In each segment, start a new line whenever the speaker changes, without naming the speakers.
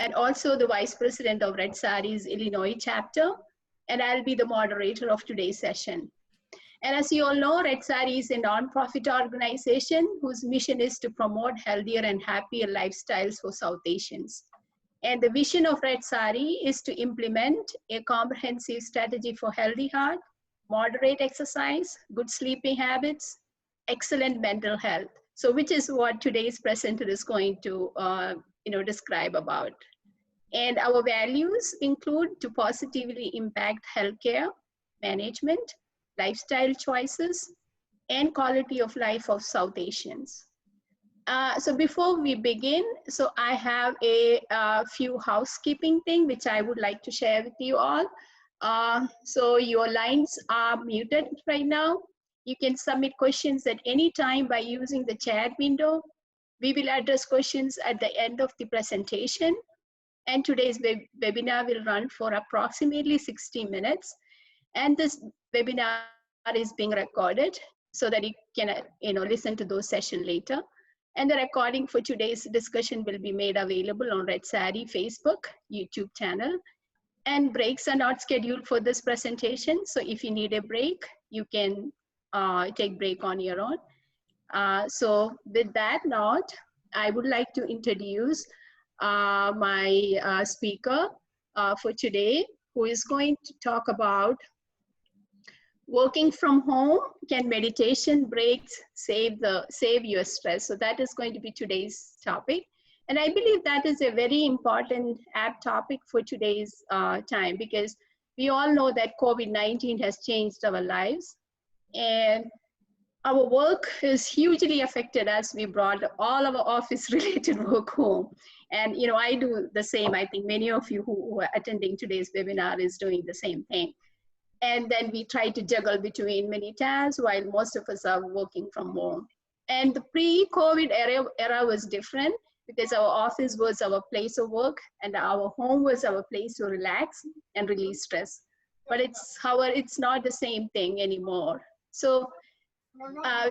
and also the Vice President of Red Saree's Illinois chapter, and I'll be the moderator of today's session. And as you all know, Red Saree is a nonprofit organization whose mission is to promote healthier and happier lifestyles for South Asians. And the vision of Red Saree is to implement a comprehensive strategy for healthy heart, moderate exercise, good sleeping habits, excellent mental health. So which is what today's presenter is going to describe about. And our values include to positively impact healthcare, management, lifestyle choices, and quality of life of South Asians. So before we begin, so I have a few housekeeping things which I would like to share with you all. So your lines are muted right now. You can submit questions at any time by using the chat window. We will address questions at the end of the presentation. And today's webinar will run for approximately 60 minutes. And this webinar is being recorded so that you can listen to those sessions later. And the recording for today's discussion will be made available on Red Saree Facebook, YouTube channel. And breaks are not scheduled for this presentation. So if you need a break, you can take break on your own. So with that note, I would like to introduce my speaker for today, who is going to talk about working from home, can meditation breaks save your stress? So that is going to be today's topic. And I believe that is a very important apt topic for today's time, because we all know that COVID-19 has changed our lives. And our work is hugely affected as we brought all our office related work home. And I do the same. I think many of you who are attending today's webinar is doing the same thing. And then we try to juggle between many tasks while most of us are working from home. And the pre-COVID era was different, because our office was our place of work and our home was our place to relax and release stress. But it's not the same thing anymore. So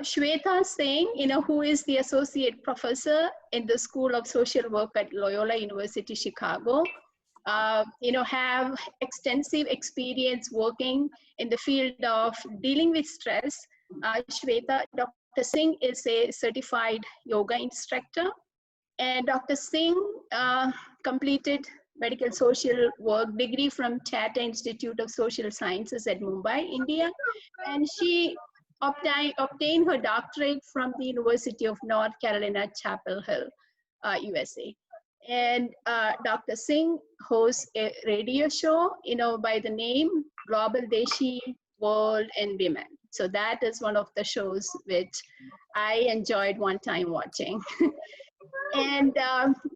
Shweta Singh, who is the associate professor in the School of Social Work at Loyola University Chicago, have extensive experience working in the field of dealing with stress. Dr. Singh is a certified yoga instructor, and Dr. Singh completed medical social work degree from Tata Institute of Social Sciences at Mumbai, India, and she obtained her doctorate from the University of North Carolina, Chapel Hill, USA. And Dr. Singh hosts a radio show, by the name Global Deshi, World and Women. So that is one of the shows which I enjoyed one time watching. And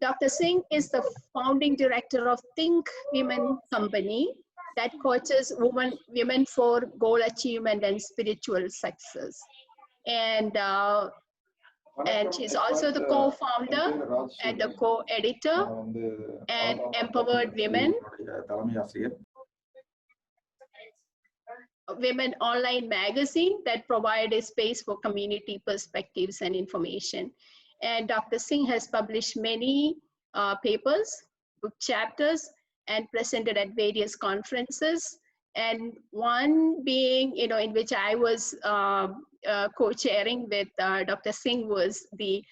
Dr. Singh is the founding director of Think Women Company that coaches women for goal achievement and spiritual success. And she's also the co-founder and the co-editor and Empowered Women online magazine that provide a space for community perspectives and information. And Dr. Singh has published many papers, book chapters, and presented at various conferences. And one being, in which I was co-chairing with Dr. Singh was the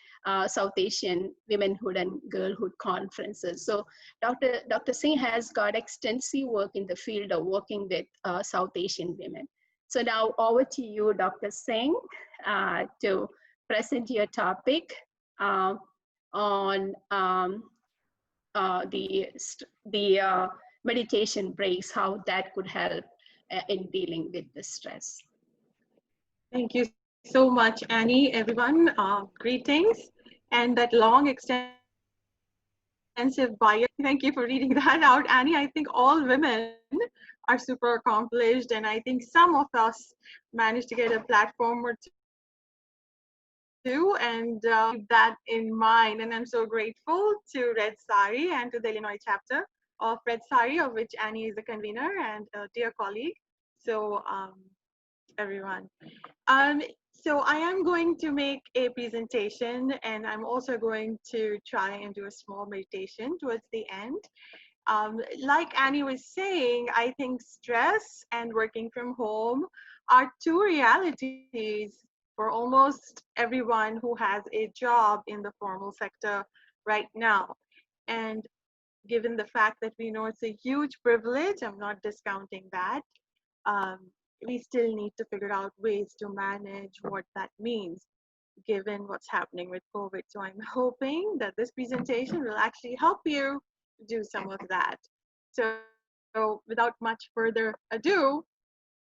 South Asian Womenhood and Girlhood Conferences. So Dr. Singh has got extensive work in the field of working with South Asian women. So now over to you, Dr. Singh, to present your topic on the meditation breaks, how that could help in dealing with the stress.
Thank you so much, Annie. Everyone, greetings. And that long, extensive bio, thank you for reading that out, Annie. I think all women are super accomplished, and I think some of us managed to get a platform or two, and keep that in mind. And I'm so grateful to Red Saree and to the Illinois chapter of Red Saree, of which Annie is the convener and a dear colleague. So everyone. So I am going to make a presentation, and I'm also going to try and do a small meditation towards the end. Like Annie was saying, I think stress and working from home are two realities for almost everyone who has a job in the formal sector right now. And given the fact that we know it's a huge privilege, I'm not discounting that. Um, we still need to figure out ways to manage what that means given what's happening with COVID. So I'm hoping that this presentation will actually help you do some of that. So without much further ado,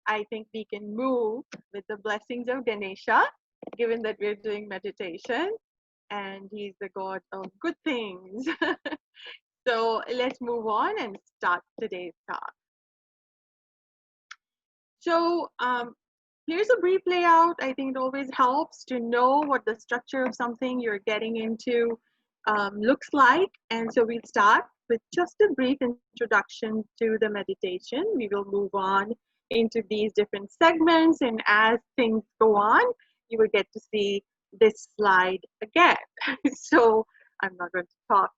I think we can move with the blessings of Ganesha, given that we're doing meditation and he's the god of good things. So let's move on and start today's talk. So here's a brief layout. I think it always helps to know what the structure of something you're getting into looks like. And so we'll start with just a brief introduction to the meditation. We will move on into these different segments. And as things go on, you will get to see this slide again. So I'm not going to talk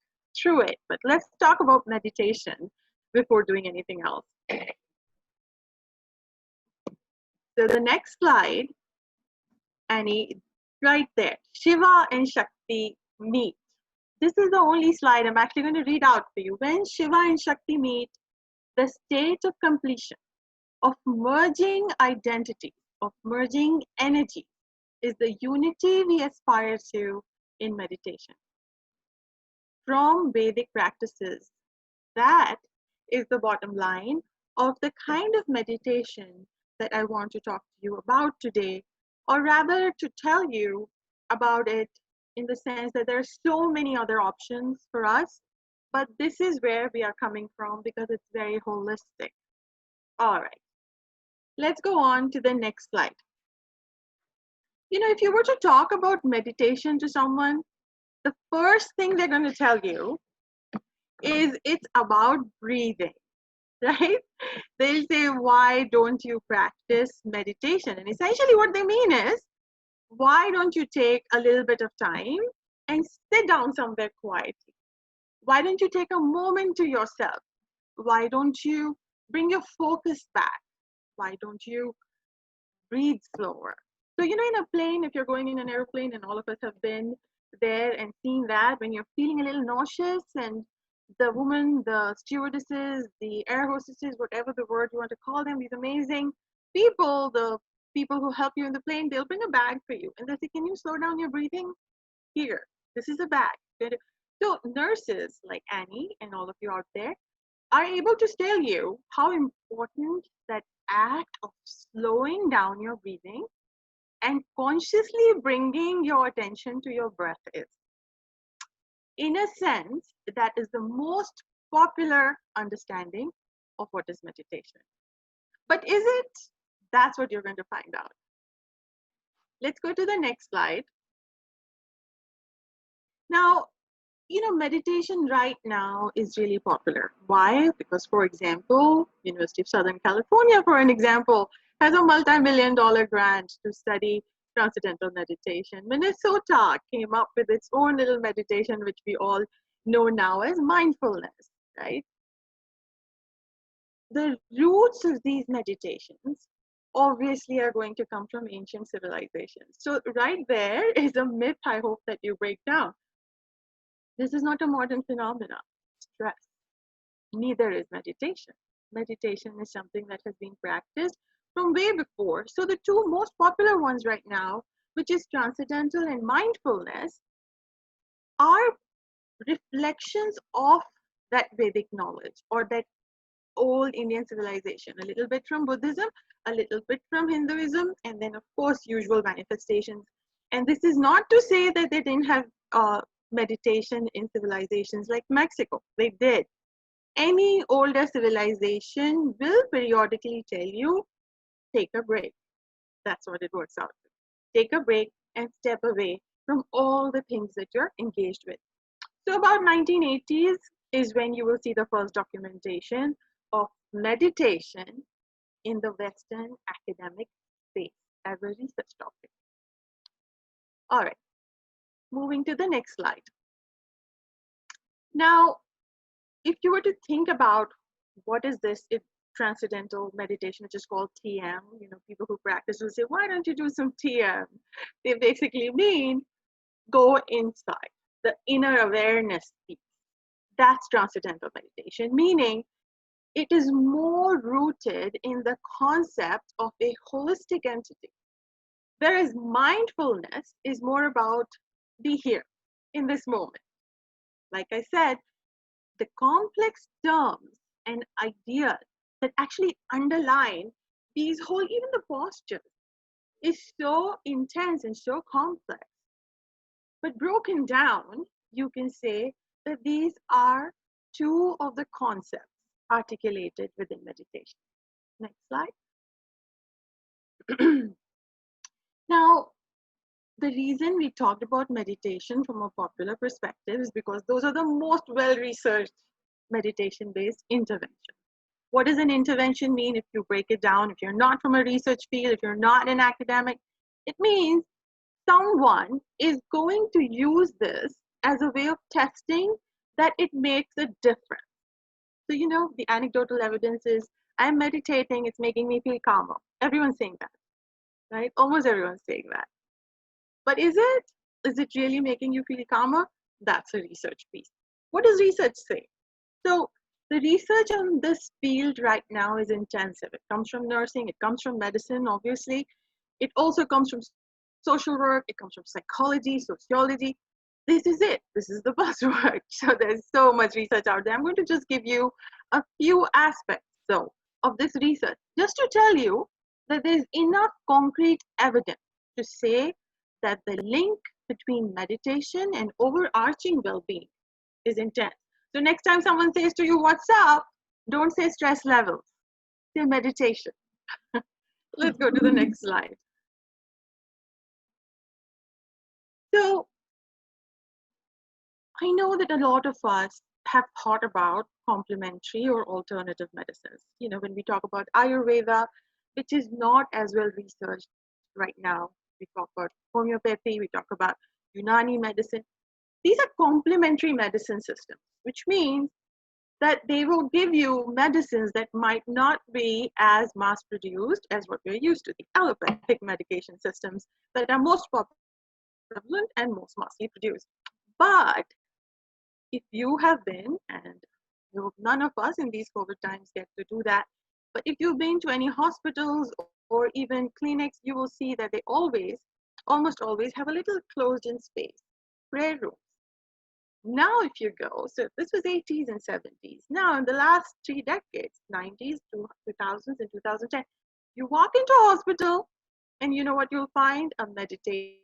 through it, but let's talk about meditation before doing anything else. So the next slide, Annie, right there, Shiva and Shakti meet. This is the only slide I'm actually going to read out for you. When Shiva and Shakti meet, the state of completion, of merging identity, of merging energy, is the unity we aspire to in meditation. From Vedic practices, that is the bottom line of the kind of meditation that I want to talk to you about today, or rather to tell you about it in the sense that there are so many other options for us, but this is where we are coming from because it's very holistic. All right, let's go on to the next slide. You know, if you were to talk about meditation to someone, the first thing they're going to tell you is it's about breathing, right? They'll say, why don't you practice meditation? And essentially what they mean is, why don't you take a little bit of time and sit down somewhere quietly? Why don't you take a moment to yourself? Why don't you bring your focus back? Why don't you breathe slower? So, you know, in a plane, if you're going in an airplane, and all of us have been there and seen that, when you're feeling a little nauseous and the woman, the stewardesses, the air hostesses, whatever the word you want to call them, these amazing people, the people who help you in the plane, they'll bring a bag for you. And they say, can you slow down your breathing? Here, this is a bag. So nurses like Annie and all of you out there are able to tell you how important that act of slowing down your breathing and consciously bringing your attention to your breath is. In a sense, that is the most popular understanding of what is meditation. But is it? That's what you're going to find out. Let's go to the next slide. Now, you know, meditation right now is really popular. Why? Because, for example, University of Southern California, for an example, has a multi-million-dollar grant to study transcendental meditation. Minnesota came up with its own little meditation, which we all know now as mindfulness, right? The roots of these meditations obviously are going to come from ancient civilizations. So right there is a myth I hope that you break down. This is not a modern phenomenon, stress. Neither is meditation. Meditation is something that has been practiced from way before. So the two most popular ones right now, which is transcendental and mindfulness, are reflections of that Vedic knowledge or that old Indian civilization, a little bit from Buddhism, a little bit from Hinduism, and then of course usual manifestations. And this is not to say that they didn't have meditation in civilizations like Mexico. They did. Any older civilization will periodically tell you, take a break. That's what it works out with. Take a break and step away from all the things that you're engaged with. So about 1980s is when you will see the first documentation of meditation in the Western academic space as a research topic. All right, moving to the next slide. Now, if you were to think about what is this transcendental meditation, which is called TM, people who practice will say, why don't you do some TM? They basically mean go inside, the inner awareness piece. That's transcendental meditation, meaning it is more rooted in the concept of a holistic entity. Whereas mindfulness is more about be here in this moment. Like I said, the complex terms and ideas that actually underline these whole, even the postures, is so intense and so complex. But broken down, you can say that these are two of the concepts articulated within meditation. Next slide. Now, the reason we talked about meditation from a popular perspective is because those are the most well-researched meditation-based interventions. What does an intervention mean if you break it down? If you're not from a research field, if you're not an academic, it means someone is going to use this as a way of testing that it makes a difference. So, the anecdotal evidence is, I'm meditating, it's making me feel calmer. Everyone's saying that, right? Almost everyone's saying that. But is it? Is it really making you feel calmer? That's a research piece. What does research say? So the research on this field right now is intensive. It comes from nursing, it comes from medicine, obviously. It also comes from social work, it comes from psychology, sociology. This is it. This is the buzzword. So there's so much research out there. I'm going to just give you a few aspects, though, of this research, just to tell you that there's enough concrete evidence to say that the link between meditation and overarching well-being is intense. So next time someone says to you, what's up? Don't say stress levels. Say meditation. Let's go to the next slide. So I know that a lot of us have thought about complementary or alternative medicines. When we talk about Ayurveda, which is not as well researched right now, we talk about homeopathy, we talk about Unani medicine. These are complementary medicine systems, which means that they will give you medicines that might not be as mass produced as what we're used to, the allopathic medication systems that are most prevalent and most massively produced. But if you have been, and none of us in these COVID times get to do that, but if you've been to any hospitals or even clinics, you will see that they almost always have a little closed-in space, prayer rooms. Now, if you go, so this was 80s and 70s. Now, in the last 3 decades, 90s, 2000s, and 2010, you walk into a hospital, and you know what you'll find? A meditation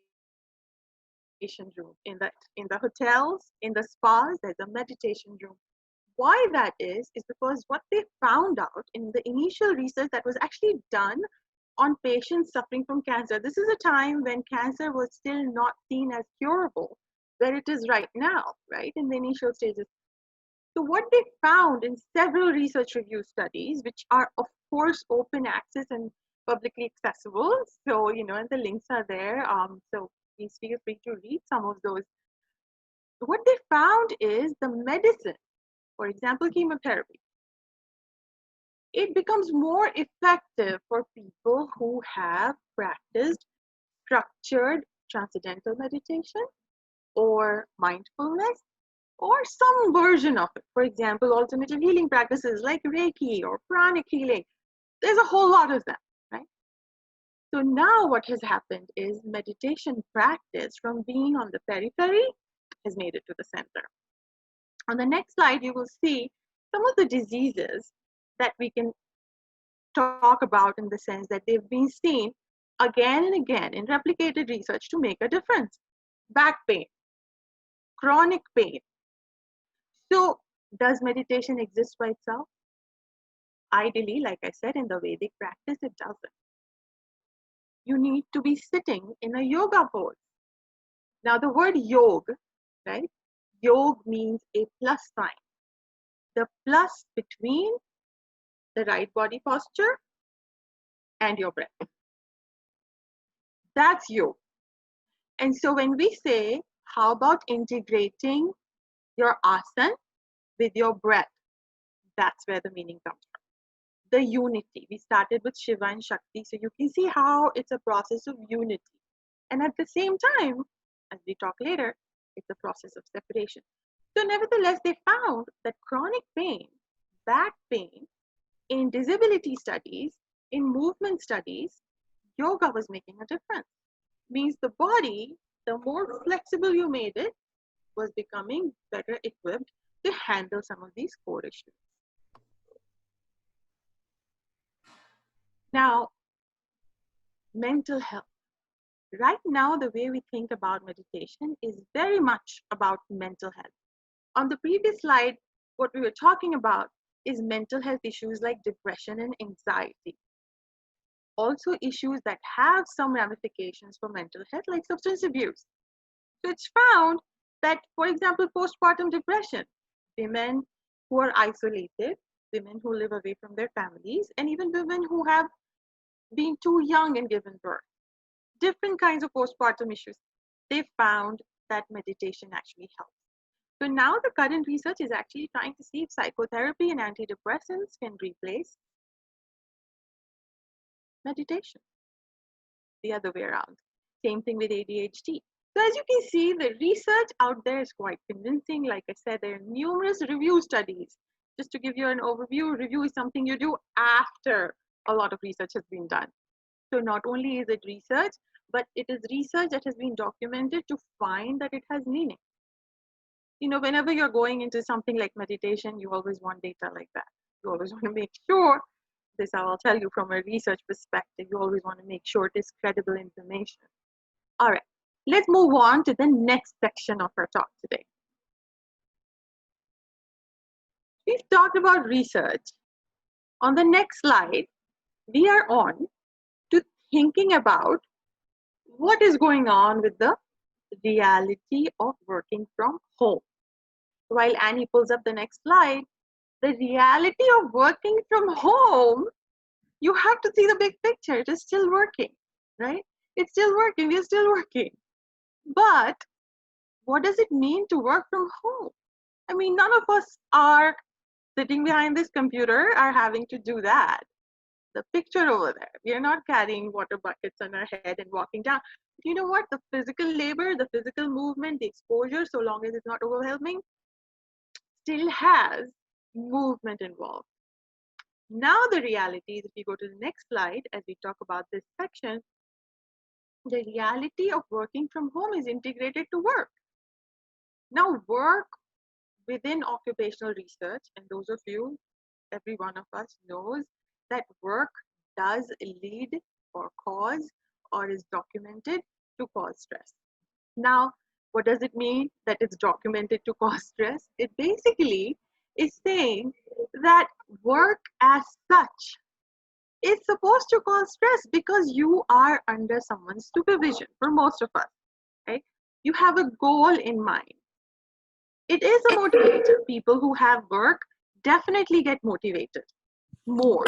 room. In the hotels, in the spas, there's a meditation room. Why that is because what they found out in the initial research that was actually done on patients suffering from cancer. This is a time when cancer was still not seen as curable, where it is right now, right, in the initial stages. So what they found in several research review studies, which are of course open access and publicly accessible, so and the links are there, so please feel free to read some of those. What they found is the medicine, for example, chemotherapy, it becomes more effective for people who have practiced structured transcendental meditation or mindfulness or some version of it. For example, alternative healing practices like Reiki or pranic healing. There's a whole lot of them, right? So now what has happened is meditation practice from being on the periphery has made it to the center. On the next slide, you will see some of the diseases that we can talk about in the sense that they've been seen again and again in replicated research to make a difference. Back pain, chronic pain. So does meditation exist by itself? Ideally, like I said, in the Vedic practice, it doesn't. You need to be sitting in a yoga pose. Now the word yog, right? Yog means a plus sign. The plus between the right body posture and your breath. That's yoga. And so when we say, how about integrating your asana with your breath? That's where the meaning comes from. The unity. We started with Shiva and Shakti, so you can see how it's a process of unity. And at the same time, as we talk later, it's a process of separation. So nevertheless, they found that chronic pain, back pain, in disability studies, in movement studies, yoga was making a difference. Means the body, the more flexible you made it, was becoming better equipped to handle some of these core issues. Now, mental health. Right now, the way we think about meditation is very much about mental health. On the previous slide, what we were talking about is mental health issues like depression and anxiety. Also issues that have some ramifications for mental health like substance abuse. So it's found that, for example, postpartum depression, women who are isolated, women who live away from their families, and even women who have been too young and given birth, different kinds of postpartum issues, they found that meditation actually helps. So now the current research is actually trying to see if psychotherapy and antidepressants can replace meditation. The other way around. Same thing with ADHD. So as you can see, the research out there is quite convincing. Like I said, there are numerous review studies. Just to give you an overview, review is something you do after a lot of research has been done. So not only is it research, but it is research that has been documented to find that it has meaning. You know, whenever you're going into something like meditation, you always want data like that. You always want to make sure, this I'll tell you from a research perspective, you always want to make sure it is credible information. All right, let's move on to the next section of our talk today. We've talked about research. On the next slide, we are on to thinking about what is going on with the reality of working from home. While Annie pulls up the next slide, the reality of working from home, you have to see the big picture. It is still working, right? It's still working. We're still working. But what does it mean to work from home? I mean, none of us are sitting behind this computer are having to do that. The picture over there, we are not carrying water buckets on our head and walking down. But you know what? The physical labor, the physical movement, the exposure, so long as it's not overwhelming, still has movement involved. Now the reality is, if you go to the next slide, as we talk about this section, the reality of working from home is integrated to work. Now work within occupational research, and those of you, every one of us knows that work does lead or cause or is documented to cause stress. Now, what does it mean that it's documented to cause stress? It basically is saying that work as such is supposed to cause stress because you are under someone's supervision for most of us, right? You have a goal in mind. It is a motivator. People who have work definitely get motivated more.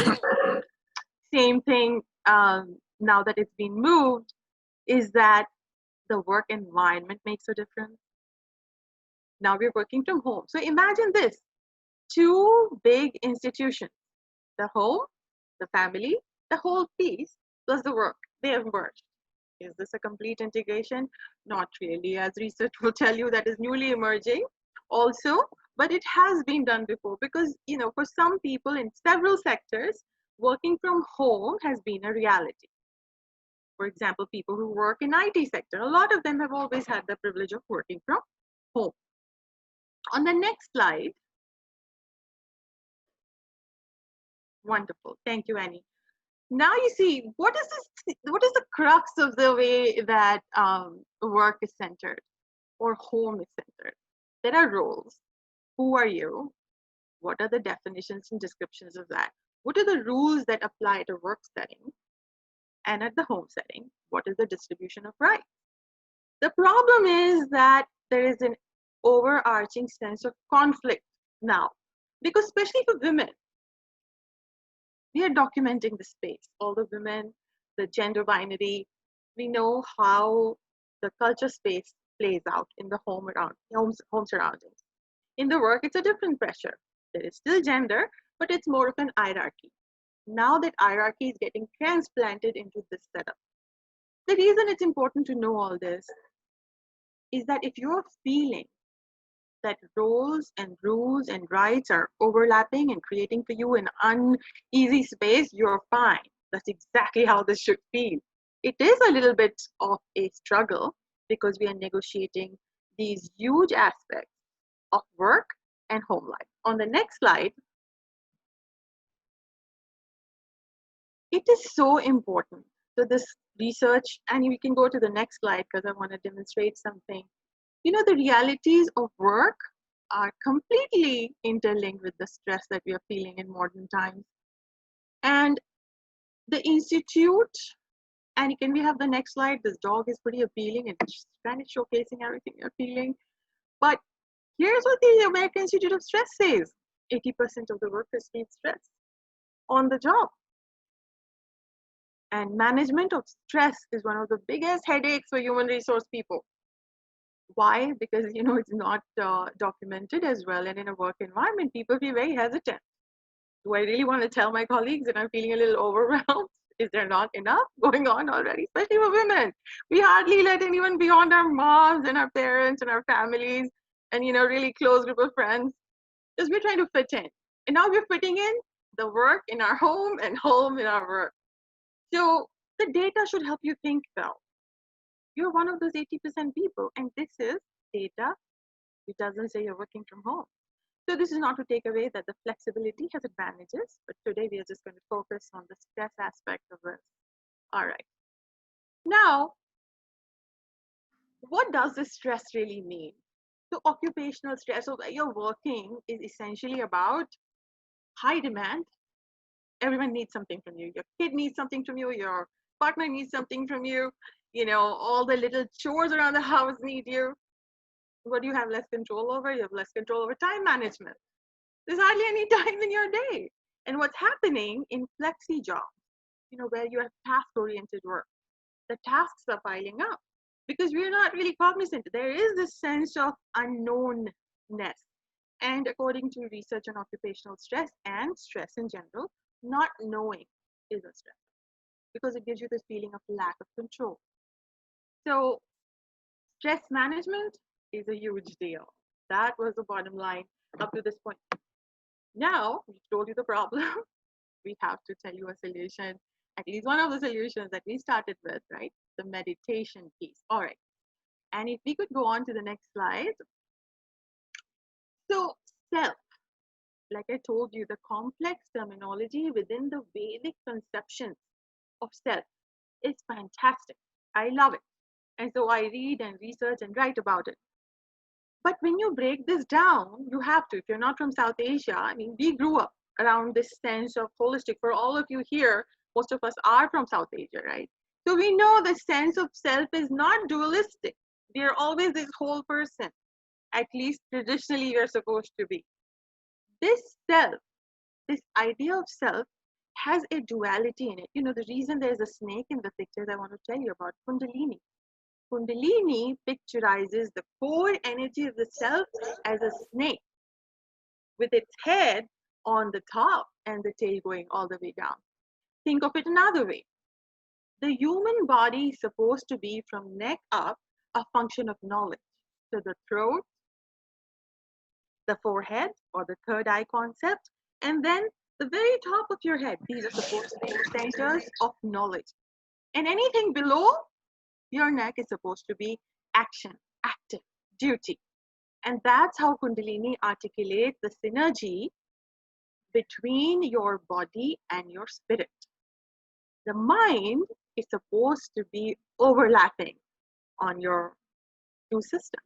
Same thing now that it's been moved is that the work environment makes a difference. Now we're working from home. So imagine this, two big institutions, the home, the family, the whole piece, plus the work, they have merged. Is this a complete integration? Not really, as research will tell you, that is newly emerging also, but it has been done before because, you know, for some people in several sectors, working from home has been a reality. For example, people who work in IT sector, a lot of them have always had the privilege of working from home. On the next slide, wonderful, thank you, Annie. Now you see, what is the crux of the way that work is centered or home is centered? There are roles. Who are you? What are the definitions and descriptions of that? What are the rules that apply to work setting? And at the home setting, what is the distribution of rights? The problem is that there is an overarching sense of conflict now, because especially for women, we are documenting the space. All the women, the gender binary, we know how the culture space plays out in the home surroundings. In the work, it's a different pressure. There is still gender, but it's more of an hierarchy. Now that hierarchy is getting transplanted into this setup. The reason it's important to know all this is that if you're feeling that roles and rules and rights are overlapping and creating for you an uneasy space, you're fine. That's exactly how this should feel. It is a little bit of a struggle because we are negotiating these huge aspects of work and home life. On the next slide, it is so important. So this research, and we can go to the next slide because I want to demonstrate something. You know, the realities of work are completely interlinked with the stress that we are feeling in modern times. And the institute, and can we have the next slide? This dog is pretty appealing and it's kind of showcasing everything you're feeling. But here's what the American Institute of Stress says. 80% of the workers feel stress on the job. And management of stress is one of the biggest headaches for human resource people. Why? Because, you know, it's not documented as well. And in a work environment, people feel very hesitant. Do I really want to tell my colleagues that I'm feeling a little overwhelmed? Is there not enough going on already? Especially for women. We hardly let anyone beyond our moms and our parents and our families and, you know, really close group of friends. Because we're trying to fit in. And now we're fitting in the work in our home and home in our work. So the data should help you think though. You're one of those 80% people, and this is data. It doesn't say you're working from home. So this is not to take away that the flexibility has advantages, but today we are just going to focus on the stress aspect of this. All right. Now, what does this stress really mean? So occupational stress, so where you're working is essentially about high demand. Everyone needs something from you. Your kid needs something from you. Your partner needs something from you. You know, all the little chores around the house need you. What do you have less control over? You have less control over time management. There's hardly any time in your day. And what's happening in flexi jobs, you know, where you have task-oriented work, the tasks are piling up because we're not really cognizant. There is this sense of unknownness. And according to research on occupational stress and stress in general, not knowing is a stress because it gives you this feeling of lack of control. So stress management is a huge deal. That was the bottom line up to this point. Now, we've told you the problem. We have to tell you a solution, at least one of the solutions that we started with, right? The meditation piece. All right. And if we could go on to the next slide. So self, like I told you, the complex terminology within the Vedic conceptions of self is fantastic. I love it. And so I read and research and write about it. But when you break this down, you have to. If you're not from South Asia, I mean, we grew up around this sense of holistic. For all of you here, most of us are from South Asia, right? So we know the sense of self is not dualistic. We are always this whole person. At least traditionally, we are supposed to be. This self, this idea of self, has a duality in it. You know, the reason there's a snake in the picture I want to tell you about, Kundalini. Kundalini picturizes the core energy of the self as a snake with its head on the top and the tail going all the way down. Think of it another way. The human body is supposed to be from neck up a function of knowledge. So the throat, the forehead or the third eye concept, and then the very top of your head. These are supposed to be the centers of knowledge. And anything below your neck is supposed to be action, active, duty. And that's how Kundalini articulates the synergy between your body and your spirit. The mind is supposed to be overlapping on your two systems.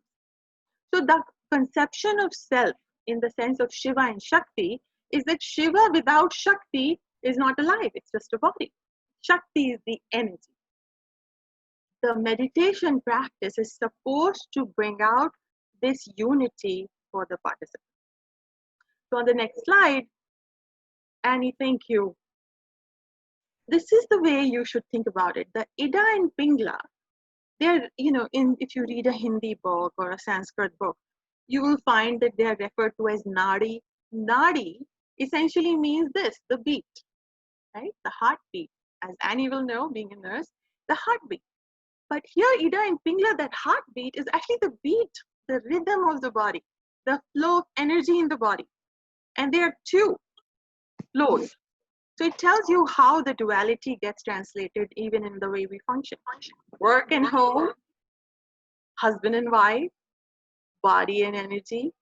So the conception of self in the sense of Shiva and Shakti is that Shiva without Shakti is not alive, it's just a body. Shakti is the energy. The meditation practice is supposed to bring out this unity for the participant. So on the next slide, Annie, thank you. This is the way you should think about it. The Ida and Pingla, they're, if you read a Hindi book or a Sanskrit book, you will find that they are referred to as nadi. Nadi essentially means this, the beat, right? The heartbeat. As Annie will know, being a nurse, the heartbeat. But here, Ida and Pingla, that heartbeat is actually the beat, the rhythm of the body, the flow of energy in the body. And there are two flows. So it tells you how the duality gets translated even in the way we function. Work and home, husband and wife, body and energy.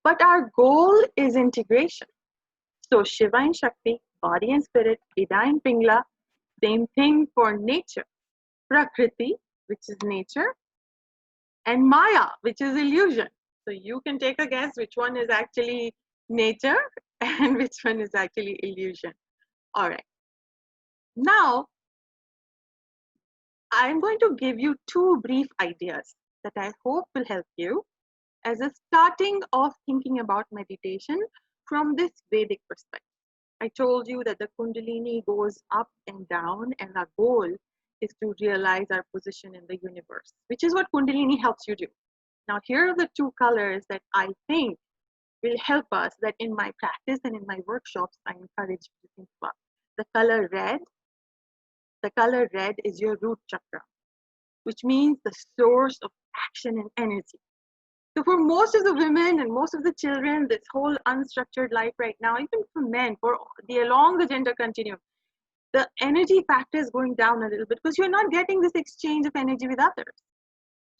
But our goal is integration. So Shiva and Shakti, body and spirit, Ida and Pingla, same thing for nature. Prakriti, which is nature, and Maya, which is illusion. So you can take a guess which one is actually nature and which one is actually illusion. All right. Now, I'm going to give you two brief ideas that I hope will help you as a starting of thinking about meditation from this Vedic perspective. I told you that the Kundalini goes up and down, and our goal is to realize our position in the universe, which is what Kundalini helps you do. Now, here are the two colors that I think will help us, that in my practice and in my workshops, I encourage you to think about. The color red is your root chakra, which means the source of action and energy. So for most of the women and most of the children, this whole unstructured life right now, even for men, along the gender continuum, the energy factor is going down a little bit because you're not getting this exchange of energy with others.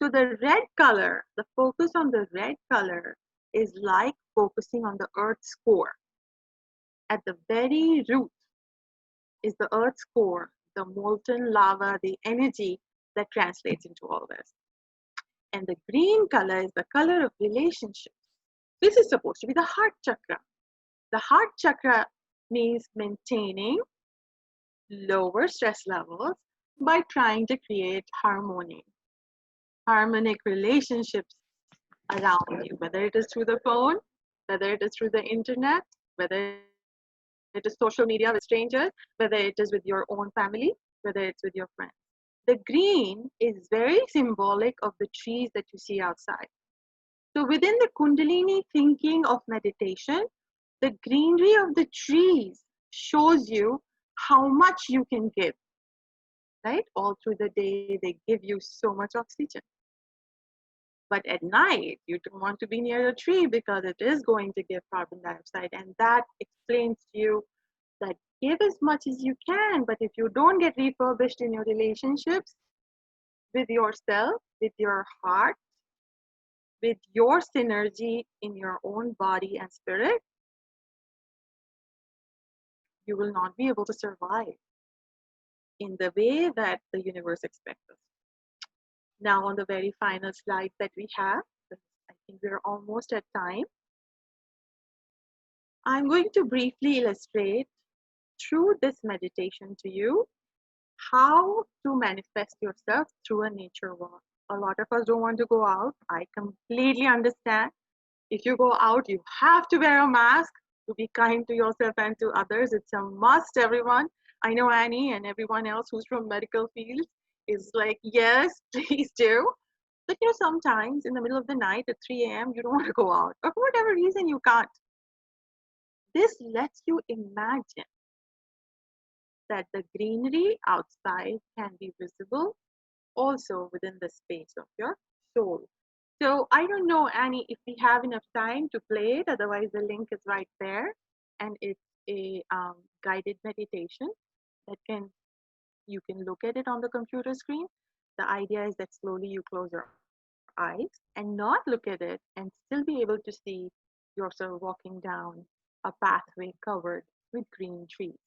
So the red color, the focus on the red color is like focusing on the earth's core. At the very root is the earth's core, the molten lava, the energy that translates into all this. And the green color is the color of relationships. This is supposed to be the heart chakra. The heart chakra means maintaining lower stress levels by trying to create harmony, harmonic relationships around you, whether it is through the phone, whether it is through the internet, whether it is social media with strangers, whether it is with your own family, whether it's with your friends. The green is very symbolic of the trees that you see outside. So within the Kundalini thinking of meditation, the greenery of the trees shows you how much you can give, right? All through the day, they give you so much oxygen. But at night, you don't want to be near a tree because it is going to give carbon dioxide. And that explains to you that give as much as you can, but if you don't get refurbished in your relationships, with yourself, with your heart, with your synergy in your own body and spirit, you will not be able to survive in the way that the universe expects us. Now, on the very final slide that we have, I think we're almost at time. I'm going to briefly illustrate through this meditation to you how to manifest yourself through a nature walk. A lot of us don't want to go out. I completely understand. If you go out, you have to wear a mask to be kind to yourself and to others. It's a must, everyone. I know Annie and everyone else who's from medical fields is like, yes, please do. But sometimes in the middle of the night at 3 a.m., you don't want to go out, or for whatever reason you can't. This lets you imagine that the greenery outside can be visible also within the space of your soul. So I don't know, Annie, if we have enough time to play it, otherwise the link is right there. And it's a guided meditation that you can look at it on the computer screen. The idea is that slowly you close your eyes and not look at it and still be able to see yourself walking down a pathway covered with green trees.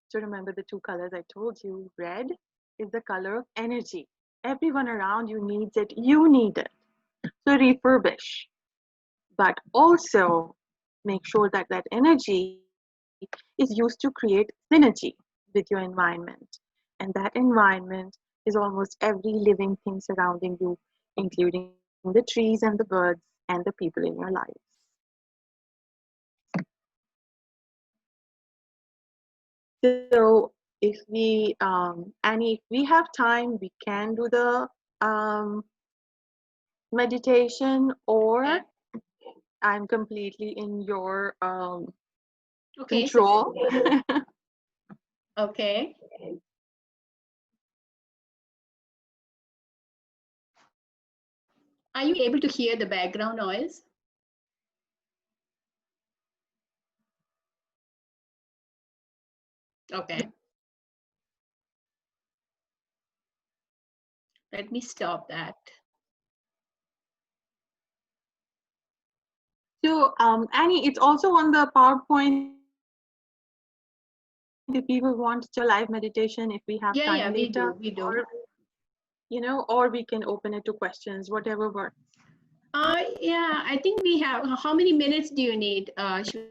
So remember the two colors I told you. Red is the color of energy. Everyone around you needs it. You need it. So refurbish. But also make sure that that energy is used to create synergy with your environment. And that environment is almost every living thing surrounding you, including the trees and the birds and the people in your lives. So if we, Annie, if we have time, we can do the meditation, or
Yeah.
I'm completely in your
Okay.
control.
Okay. Are you able to hear the background noise? Okay. Let me stop that.
So, Annie, it's also on the PowerPoint. If people want to live meditation, if we have
Yeah,
time
we
later,
do. We do.
or or we can open it to questions, whatever works.
Yeah, I think we have. How many minutes do you need, Shweta?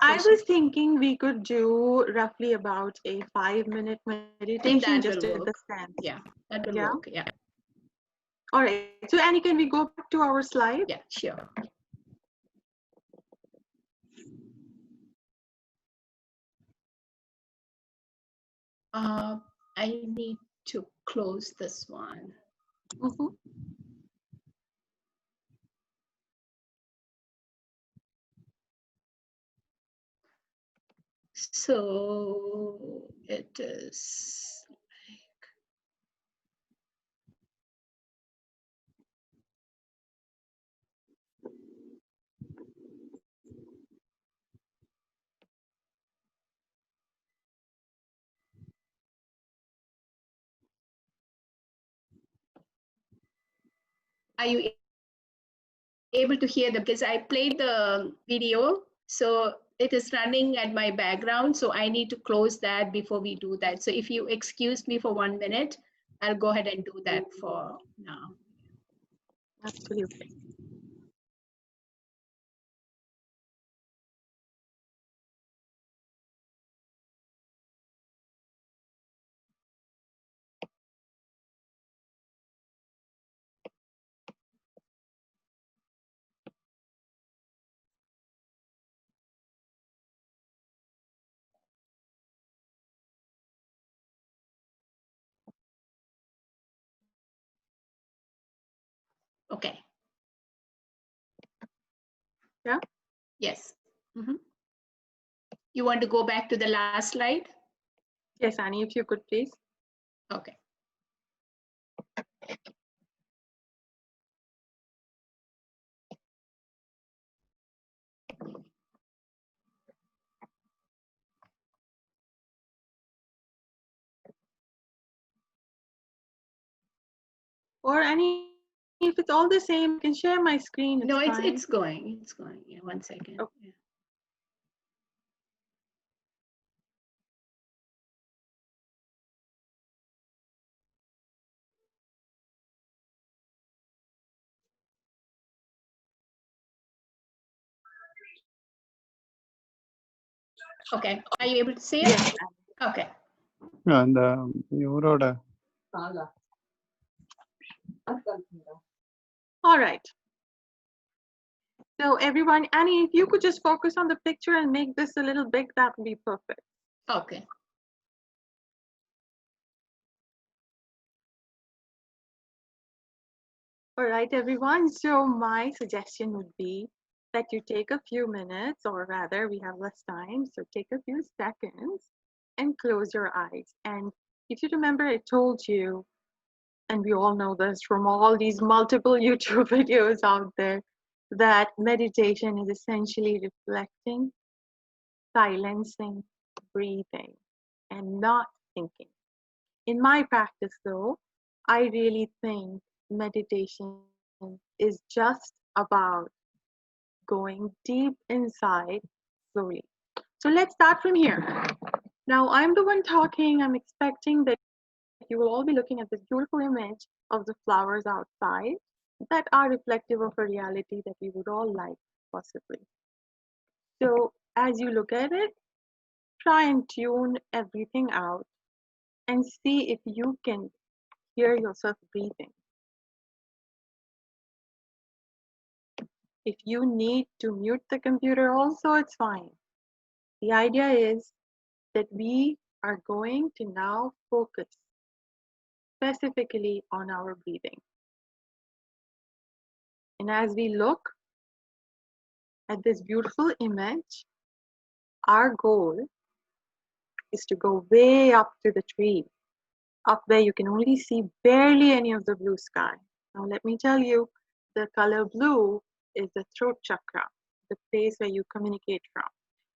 I was thinking we could do roughly about a 5-minute
I think
meditation
that
just
will
in the
work.
sense.
Yeah, that will
Yeah.
work. Yeah.
All right. So Annie, can we go back to our slide?
Yeah, sure. I need to close this one.
Mhm.
So it is like, are you able to hear them? Because I played the video, so it is running at my background. So I need to close that before we do that. So if you excuse me for 1 minute, I'll go ahead and do that for now.
Absolutely.
Okay.
Yeah.
Yes. You want to go back to the last slide?
Yes, Annie, if you could please.
Okay.
Or Annie, if it's all the same, I can share my screen. It's
No,
fine.
it's going. It's going. Yeah, 1 second.
Okay.
Yeah. Okay. Are you able to see it?
Yes.
Okay.
And ಇವರೋட
All right. So everyone, Annie, if you could just focus on the picture and make this a little big, that would be perfect.
Okay.
All right, everyone. So my suggestion would be that you take a few minutes, or rather, we have less time. So take a few seconds and close your eyes. And if you remember, I told you, and we all know this from all these multiple YouTube videos out there, that meditation is essentially reflecting, silencing, breathing, and not thinking. In my practice, though, I really think meditation is just about going deep inside slowly. So let's start from here. Now, I'm the one talking. I'm expecting that you will all be looking at this beautiful image of the flowers outside that are reflective of a reality that we would all like, possibly. So, as you look at it, try and tune everything out and see if you can hear yourself breathing. If you need to mute the computer also, it's fine. The idea is that we are going to now focus specifically on our breathing. And as we look at this beautiful image, our goal is to go way up to the tree, up where you can only see barely any of the blue sky. Now let me tell you, the color blue is the throat chakra, the place where you communicate from.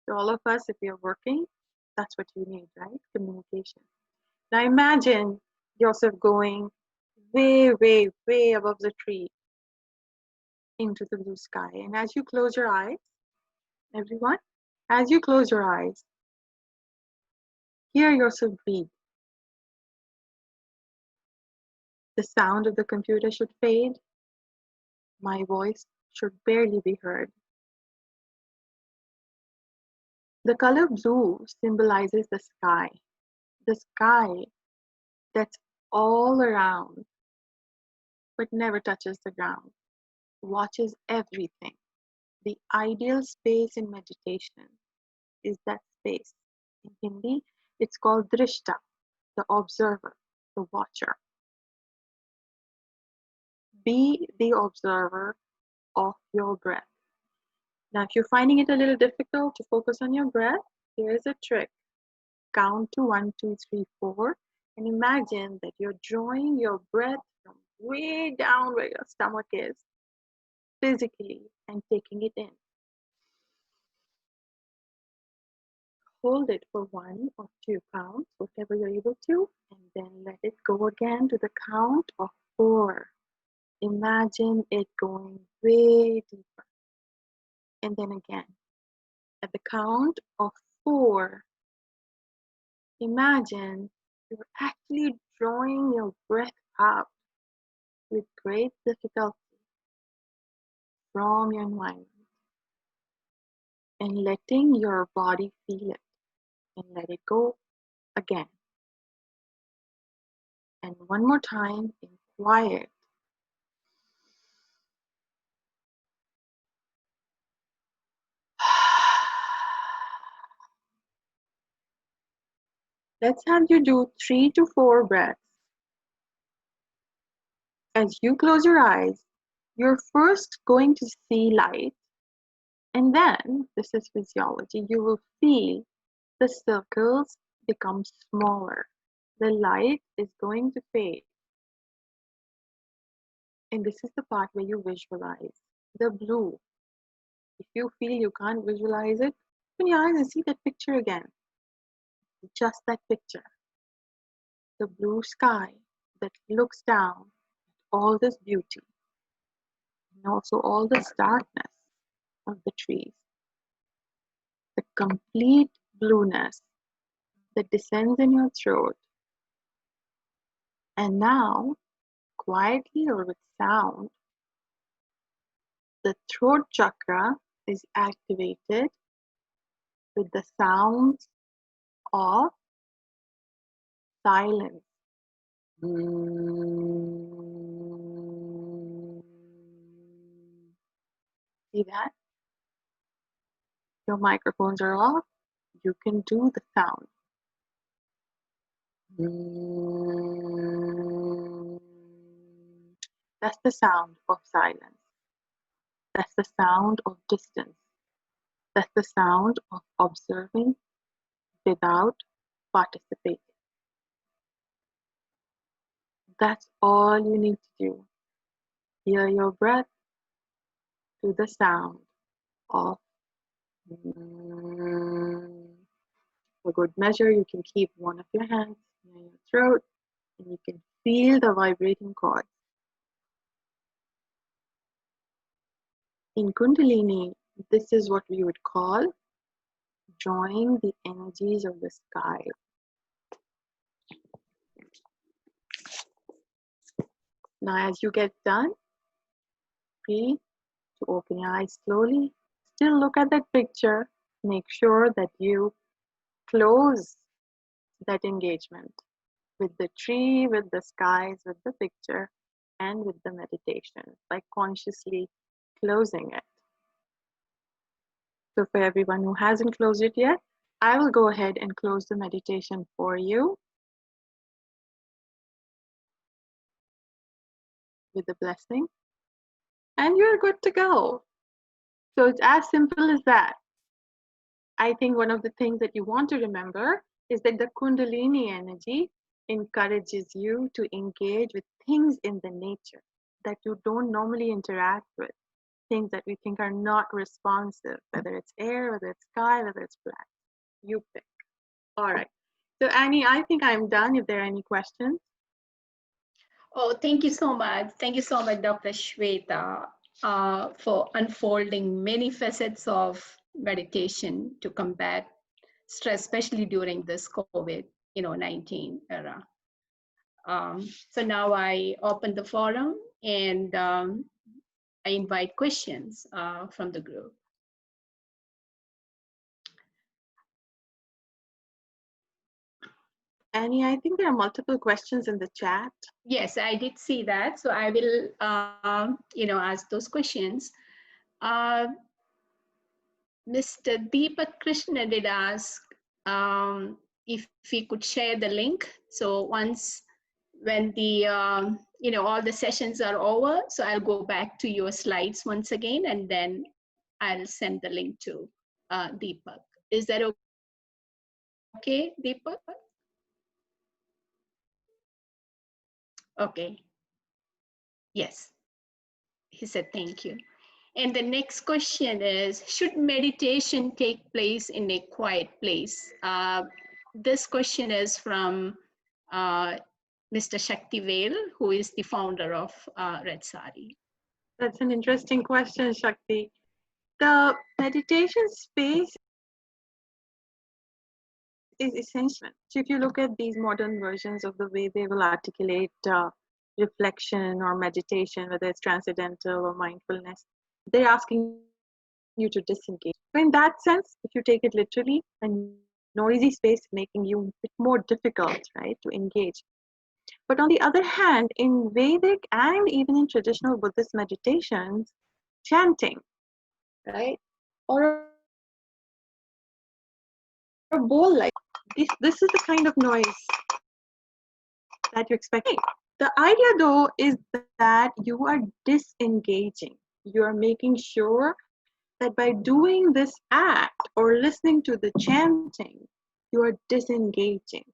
So all of us, if you're working, that's what you need, right? Communication. Now imagine yourself going way, way, way above the tree into the blue sky. And as you close your eyes, everyone, as you close your eyes, hear yourself breathe. The sound of the computer should fade. My voice should barely be heard. The color blue symbolizes the sky that's all around, but never touches the ground, watches everything. The ideal space in meditation is that space. In Hindi, it's called drishta, the observer, the watcher. Be the observer of your breath. Now, if you're finding it a little difficult to focus on your breath, here's a trick. Count to 1, 2, 3, 4, and imagine that you're drawing your breath from way down where your stomach is, physically, and taking it in. Hold it for 1 or 2 counts, whatever you're able to, and then let it go again to the count of 4. Imagine it going way deeper. And then again, at the count of 4, imagine you're actually drawing your breath out with great difficulty from your environment and letting your body feel it, and let it go again. And one more time in quiet. Let's have you do 3 to 4 breaths. As you close your eyes, you're first going to see light, and then, this is physiology, you will feel the circles become smaller. The light is going to fade. And this is the part where you visualize the blue. If you feel you can't visualize it, open your eyes and see that picture again. Just that picture. The blue sky that looks down at all this beauty, and also all this darkness of the trees. The complete blueness that descends in your throat. And now, quietly or with sound, the throat chakra is activated with the sounds of silence. See that? Your microphones are off. You can do the sound. That's the sound of silence. That's the sound of distance. That's the sound of observing without participating. That's all you need to do. Hear your breath to the sound of. For good measure, you can keep one of your hands near your throat and you can feel the vibrating cords. In Kundalini, this is what we would call drawing the energies of the sky. Now, as you get done, free to open your eyes slowly. Still look at that picture. Make sure that you close that engagement with the tree, with the skies, with the picture, and with the meditation by consciously closing it. So for everyone who hasn't closed it yet, I will go ahead and close the meditation for you with the blessing, and you're good to go. So it's as simple as that. I think one of the things that you want to remember is that the Kundalini energy encourages you to engage with things in the nature that you don't normally interact with, things that we think are not responsive, whether it's air, whether it's sky, whether it's black. You pick. All right. So Annie, I think I'm done. If there are any questions.
Oh, thank you so much. Thank you so much, Dr. Shweta, for unfolding many facets of meditation to combat stress, especially during this COVID-19 era. So now I open the forum and I invite questions from the group.
Annie, I think there are multiple questions in the chat.
Yes, I did see that. So I will, ask those questions. Mr. Deepak Krishna did ask if we could share the link. So once when the, all the sessions are over, so I'll go back to your slides once again, and then I'll send the link to Deepak. Is that okay, Deepak? Okay. Yes. He said, thank you. And the next question is, should meditation take place in a quiet place? This question is from Mr. Shaktivel, who is the founder of Red Saree.
That's an interesting question, Shakti. The meditation space is essential. So if you look at these modern versions of the way they will articulate reflection or meditation, whether it's transcendental or mindfulness, they're asking you to disengage. So in that sense, if you take it literally, a noisy space making you a bit more difficult, right, to engage. But on the other hand, in Vedic and even in traditional Buddhist meditations, chanting, right, or a bowl like this is the kind of noise that you're expecting. The idea though is that you are disengaging. You are making sure that by doing this act or listening to the chanting, you are disengaging.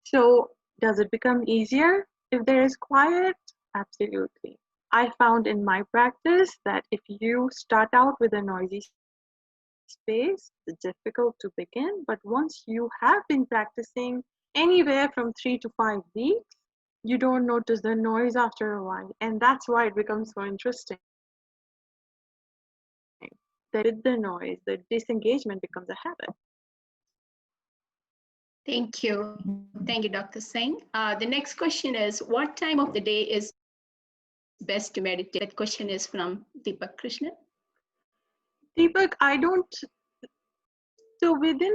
So does it become easier if there is quiet? Absolutely. I found in my practice that if you start out with a noisy space, it's difficult to begin, but once you have been practicing anywhere from 3 to 5 weeks, you don't notice the noise after a while, and that's why it becomes so interesting. That with the noise, the disengagement becomes a habit.
Thank you. Thank you, Dr. Singh. The next question is, what time of the day is best to meditate? That question is from Deepak Krishna.
Deepak, so within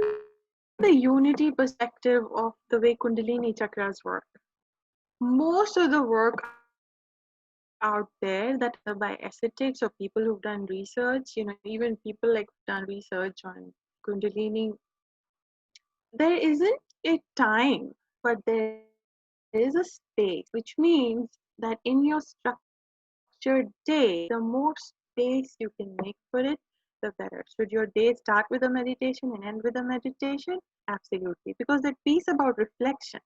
the unity perspective of the way Kundalini chakras work, most of the work out there that are by ascetics or people who've done research, even people like done research on Kundalini, there isn't a time, but there is a space, which means that in your structured day, the more space you can make for it, the better. Should your day start with a meditation and end with a meditation? Absolutely, because that piece about reflection,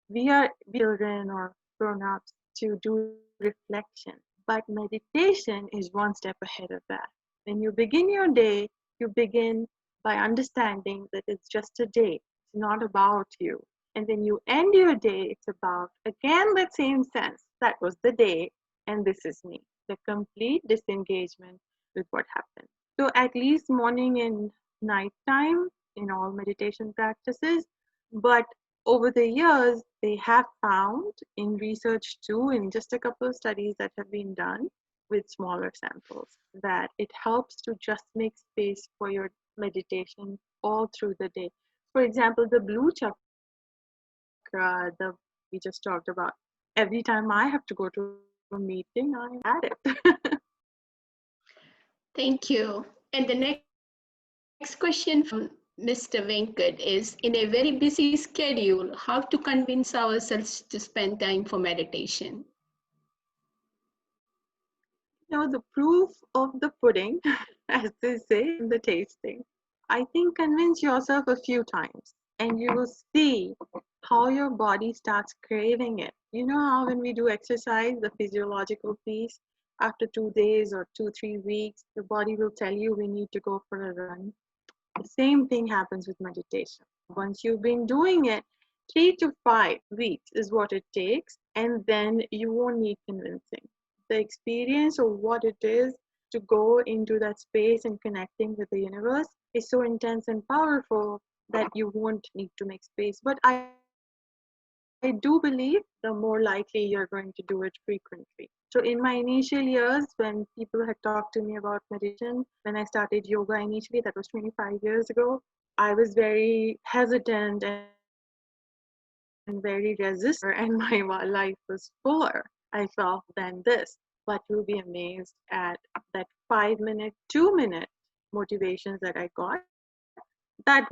we are children or grown-ups to do reflection, but meditation is one step ahead of that. When you begin your day, you begin by understanding that it's just a day. It's not about you. And then you end your day, it's about, again, that same sense. That was the day, and this is me. The complete disengagement with what happened. So at least morning and nighttime in all meditation practices. But over the years, they have found in research too, in just a couple of studies that have been done with smaller samples, that it helps to just make space for your meditation all through the day. For example, the blue chakra we just talked about, every time I have to go to a meeting, I'm at it.
Thank you. And the next Next question from Mr. Venkat is, in a very busy schedule, how to convince ourselves to spend time for meditation?
The proof of the pudding, as they say, in the tasting. I think convince yourself a few times and you will see how your body starts craving it. You know how when we do exercise, the physiological piece, after 2 days or 2-3 weeks, the body will tell you we need to go for a run. The same thing happens with meditation. Once you've been doing it, 3 to 5 weeks is what it takes, and then you won't need convincing. The experience of what it is to go into that space and connecting with the universe is so intense and powerful that you won't need to make space. But I do believe the more likely you're going to do it frequently. So in my initial years, when people had talked to me about meditation, when I started yoga initially, that was 25 years ago, I was very hesitant and very resistant, and my life was fuller, I felt, than this. But you'll be amazed at that 5-minute, 2-minute motivations that I got. That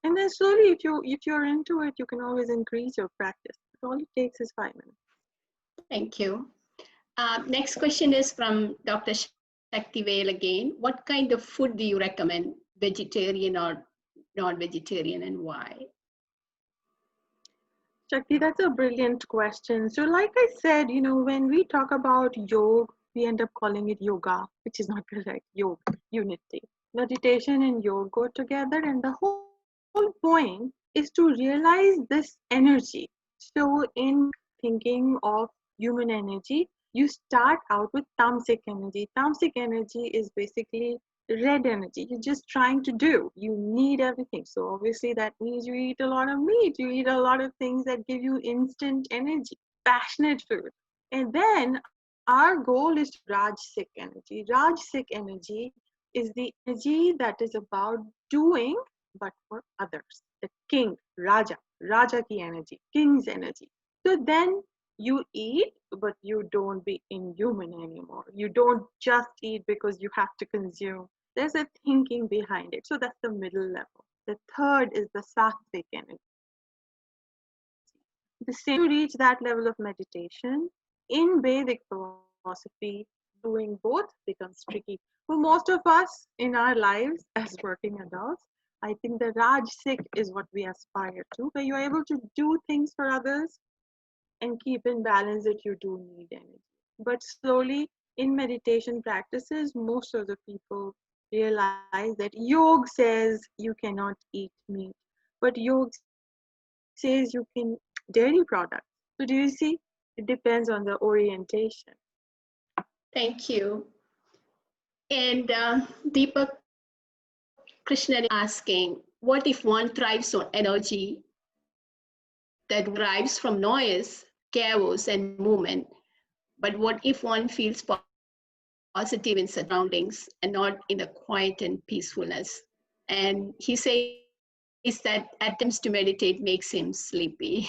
and then slowly, if you're into it, you can always increase your practice. All it takes is 5 minutes.
Thank you. Next question is from Dr. Shaktivel again. What kind of food do you recommend, vegetarian or non-vegetarian, and why?
Shakti, that's a brilliant question. So like I said, when we talk about yoga, we end up calling it yoga, which is not correct. Yoga, unity. Meditation and yoga go together, and the whole point is to realize this energy. So in thinking of human energy, you start out with tamasic energy. Tamasic energy is basically red energy. You're just trying to do. You need everything. So obviously that means you eat a lot of meat. You eat a lot of things that give you instant energy, passionate food. And then our goal is Rajasic energy. Rajasic energy is the energy that is about doing, but for others. The king, Raja ki energy, king's energy. So then you eat, but you don't be inhuman anymore. You don't just eat because you have to consume. There's a thinking behind it. So that's the middle level. The third is the sattvic energy. The same to reach that level of meditation, in Vedic philosophy, doing both becomes tricky. For most of us in our lives as working adults, I think the Rajasic is what we aspire to, where you're able to do things for others and keep in balance that you do need energy. But slowly, in meditation practices, most of the people realize that yoga says you cannot eat meat, but yoga says you can dairy products. So do you see? It depends on the orientation.
Thank you. And Deepak Krishnan is asking, what if one thrives on energy that derives from noise, chaos, and movement? But what if one feels positive in surroundings and not in the quiet and peacefulness? And he says that attempts to meditate makes him sleepy.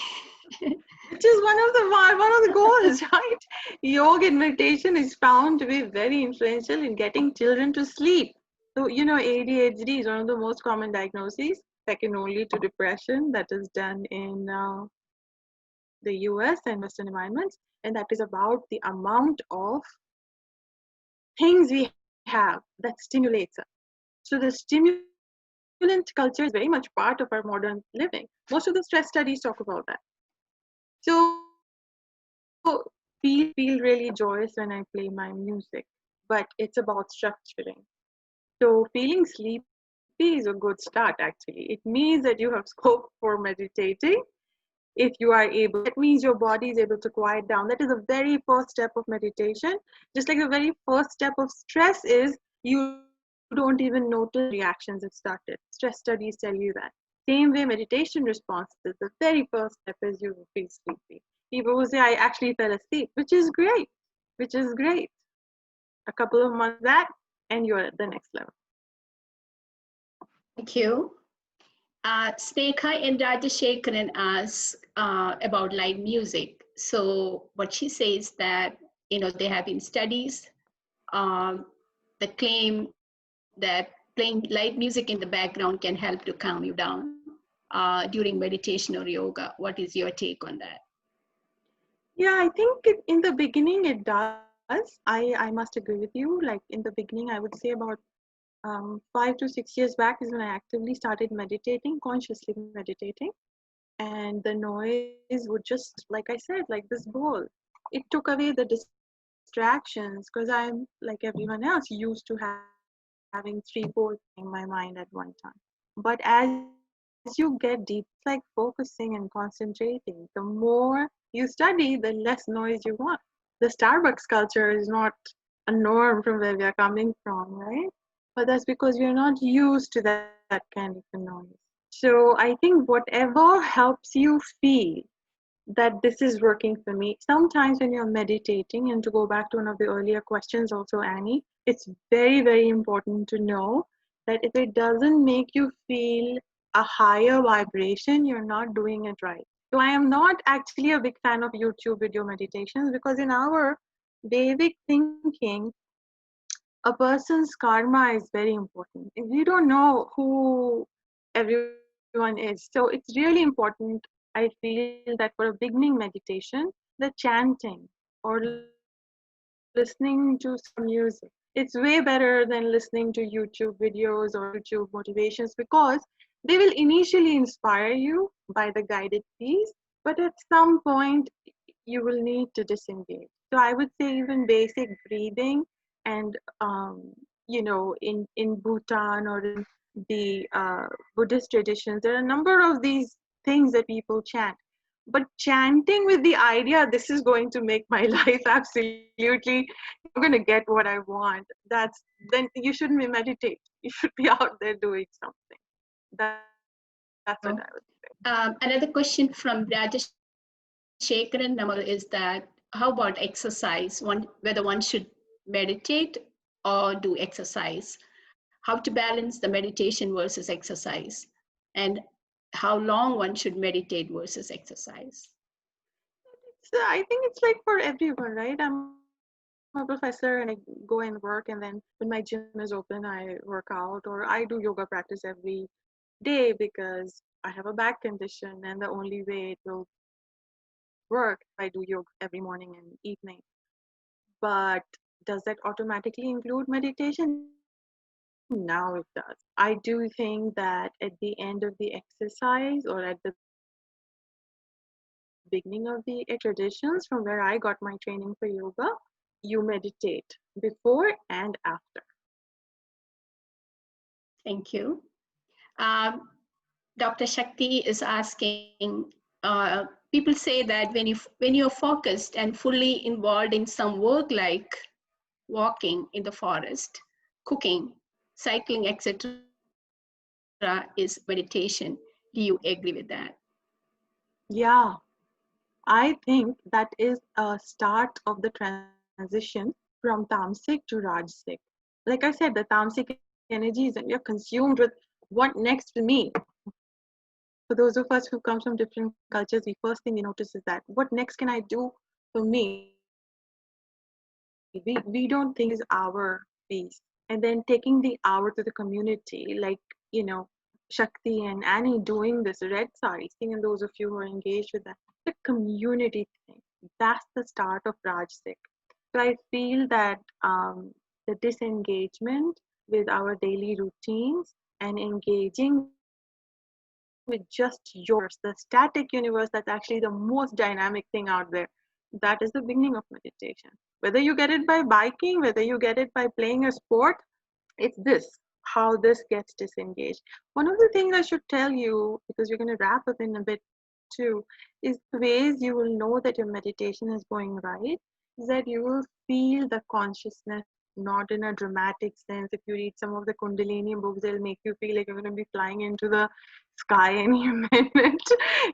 Which is one of the goals, right? Yoga and meditation is found to be very influential in getting children to sleep. So, ADHD is one of the most common diagnoses, second only to depression, that is done in the US and Western environments. And that is about the amount of things we have that stimulates us. So the stimulant culture is very much part of our modern living. Most of the stress studies talk about that. So feel really joyous when I play my music, but it's about structuring. So feeling sleepy is a good start, actually. It means that you have scope for meditating. If you are able, that means your body is able to quiet down. That is the very first step of meditation. Just like the very first step of stress is you don't even notice reactions have started. Stress studies tell you that. Same way meditation responses, the very first step is you feel sleepy. People will say, I actually fell asleep, which is great, A couple of months of that, and you're at the next level.
Thank you. Snekha and Rajashekaran ask about live music. So what she says that, there have been studies that claim that playing light music in the background can help to calm you down during meditation or yoga. What is your take on that?
Yeah, I think in the beginning it does. I must agree with you. Like in the beginning, I would say about 5 to 6 years back is when I actively started meditating, consciously meditating. And the noise would just, like I said, like this ball. It took away the distractions because I'm, like everyone else, used to having three, four things in my mind at one time. But as you get deep, it's like focusing and concentrating. The more you study, the less noise you want. The Starbucks culture is not a norm from where we are coming from, right? But that's because we are not used to that kind of a noise. So I think whatever helps you feel that this is working for me. Sometimes when you're meditating, and to go back to one of the earlier questions also, Annie, it's very, very important to know that if it doesn't make you feel a higher vibration, you're not doing it right. So I am not actually a big fan of YouTube video meditations because in our Vedic thinking, a person's karma is very important. If you don't know who everyone is, so it's really important. I feel that for a beginning meditation, the chanting or listening to some music, it's way better than listening to YouTube videos or YouTube motivations because they will initially inspire you by the guided piece, but at some point you will need to disengage. So I would say even basic breathing and in Bhutan or in the Buddhist traditions, there are a number of these things that people chant. But chanting with the idea this is going to make my life absolutely, I'm going to get what I want. Then you shouldn't be meditate. You should be out there doing something. That's what I would say.
Another question from Rajashekaran Namal is that how about exercise? Whether one should meditate or do exercise? How to balance the meditation versus exercise? And how long one should meditate versus exercise?
So I think it's like for everyone, right? I'm a professor and I go and work, and then when my gym is open, I work out, or I do yoga practice every day because I have a back condition, and the only way it will work if I do yoga every morning and evening. But does that automatically include meditation? Now it does. I do think that at the end of the exercise or at the beginning of the traditions from where I got my training for yoga, you meditate before and after.
Thank you. Um, Dr. Shakti is asking, people say that when you're focused and fully involved in some work like walking in the forest, cooking, cycling, etc., is meditation. Do you agree with that?
Yeah, I think that is a start of the transition from tamasic to rajasic. Like I said, the tamasic energy is when you're consumed with what next for me. For those of us who come from different cultures, the first thing we notice is that what next can I do for me? We don't think of taking this our piece and then taking the hour to the community, like, Shakti and Annie doing this red sari thing, and those of you who are engaged with that, the community thing. That's the start of Rajsik. So I feel that the disengagement with our daily routines and engaging with just yours, the static universe, that's actually the most dynamic thing out there. That is the beginning of meditation. Whether you get it by biking, whether you get it by playing a sport, it's this, how this gets disengaged. One of the things I should tell you, because we're going to wrap up in a bit too, is the ways you will know that your meditation is going right is that you will feel the consciousness, not in a dramatic sense. If you read some of the Kundalini books, they'll make you feel like you're going to be flying into the sky any minute.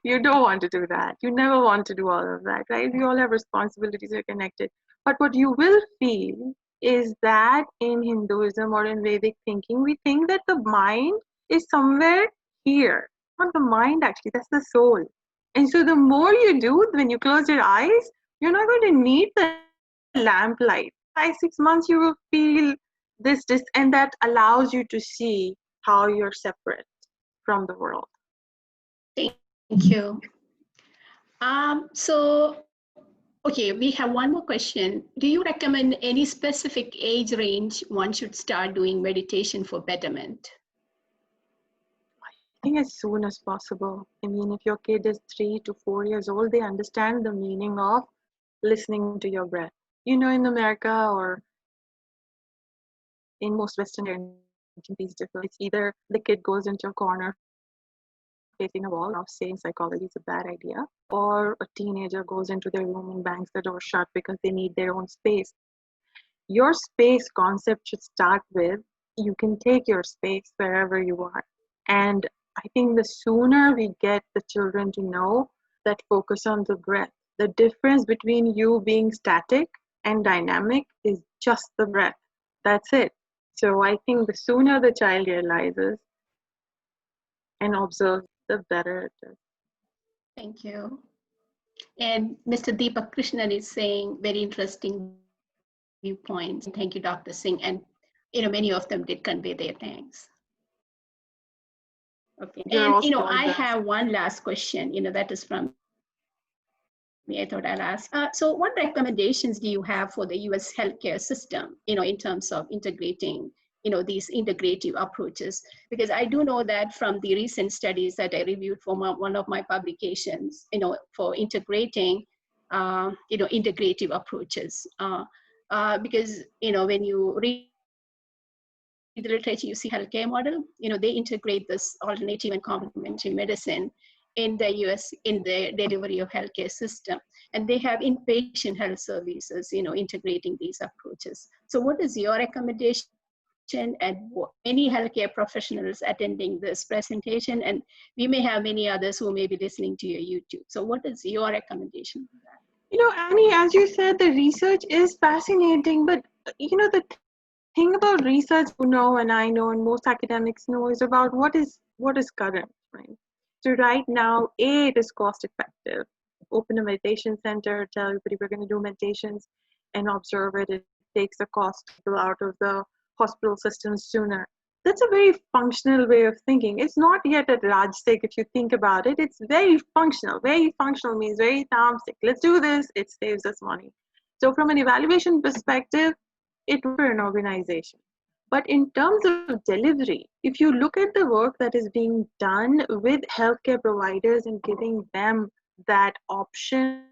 You don't want to do that. You never want to do all of that, right? We all have responsibilities, we're connected. But what you will feel is that in Hinduism or in Vedic thinking, we think that the mind is somewhere here. Not the mind, actually, that's the soul. And so the more you do, when you close your eyes, you're not going to need the lamplight. 5, 6 months, you will feel and that allows you to see how you're separate from the world.
Thank you. So, okay, we have one more question. Do you recommend any specific age range one should start doing meditation for betterment?
I think as soon as possible. I mean, if your kid is 3 to 4 years old, they understand the meaning of listening to your breath. You know, in America or in most Western countries, it's either the kid goes into a corner facing a wall, of saying psychology is a bad idea, or a teenager goes into their room and bangs the door shut because they need their own space. Your space concept should start with you can take your space wherever you are. And I think the sooner we get the children to know that focus on the breath, the difference between you being static and dynamic is just the breath. That's it. So I think the sooner the child realizes and observes, the better it is.
Thank you. And Mr. Deepak Krishnan is saying very interesting viewpoints. Thank you, Dr. Singh. And many of them did convey their thanks. Okay.
You're
And
also
I
blessed.
have one last question. That is from me. I thought I'll ask. So, what recommendations do you have for the U.S. healthcare system? In terms of integrating these integrative approaches, because I do know that from the recent studies that I reviewed for one of my publications, for integrating, integrative approaches, because, when you read the literature, you see healthcare model, they integrate this alternative and complementary medicine in the US, in the delivery of healthcare system. And they have inpatient health services, integrating these approaches. So what is your recommendation? And any healthcare professionals attending this presentation, and we may have many others who may be listening to your YouTube. So what is your recommendation for that?
Annie, as you said, the research is fascinating, but the thing about research and I know and most academics know is about what is current, right? So right now, it is cost effective. Open a meditation center, tell everybody we're going to do meditations and observe it. It takes the cost out of the hospital system sooner. That's a very functional way of thinking. It's not yet at Rajsik if you think about it. It's very functional. Very functional means very tamasic. Let's do this. It saves us money. So from an evaluation perspective, it for an organization. But in terms of delivery, if you look at the work that is being done with healthcare providers and giving them that option